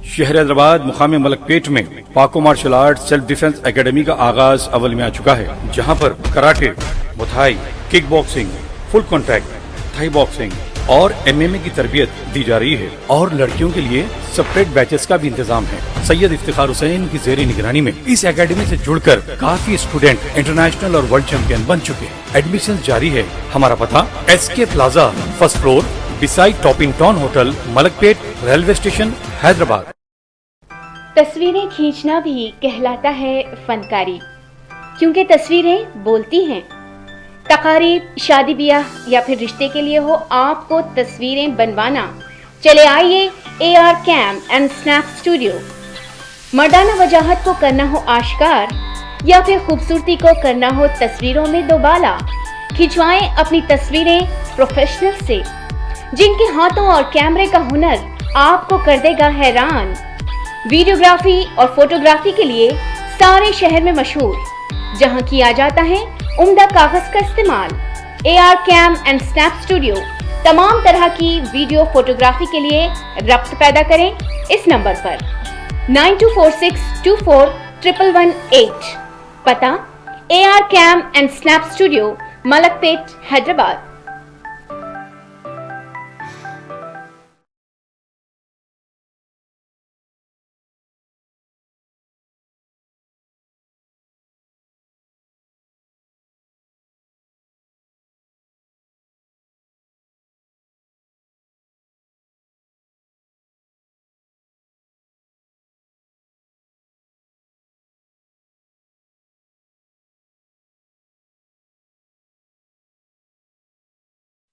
शहर हैदराबाद मुकाम मलकपेट में पाको martial art self defence academy का आगाज अव्वल में आ चुका है, जहां पर कराटे, मुथाई, kick boxing, full contact, Thai boxing और MMA की तरबियत दी जा रही है, और लड़कियों के लिए सेपरेट बैचेस का भी इंतजाम है। सैयद इफ्तिखार हुसैन की जेर निगरानी में इस एकेडमी से जुड़कर काफी स्टूडेंट इंटरनेशनल और वर्ल्ड चैंपियन बन चुके हैं। एडमिशन जारी है। हमारा पता SK plaza, first floor, beside topping town hotel, Malakpet, railway station, Hyderabad. तस्वीरें खींचना भी कहलाता है फनकारी, क्योंकि तस्वीरें बोलती हैं। तकारीब, शादी ब्याह या फिर रिश्ते के लिए हो आपको तस्वीरें बनवाना, चले आइए AR cam and snap studio. मर्दाना वजाहत को करना हो आश्कार या फिर खूबसूरती को करना हो तस्वीरों में दोबाला, खिंचवाएं अपनी तस्वीरें प्रोफेशनल से, जिनके हाथों और कैमरे का हुनर आपको कर देगा हैरान। वीडियोग्राफी और फोटोग्राफी के लिए सारे शहर में मशहूर, जहां किया जाता है उम्दा कागज का इस्तेमाल। AR cam and snap Studio तमाम तरह की वीडियो फोटोग्राफी के लिए रब्त पैदा करें इस नंबर पर 9246241118। पता AR cam and snap studio, Malakpet, Hyderabad.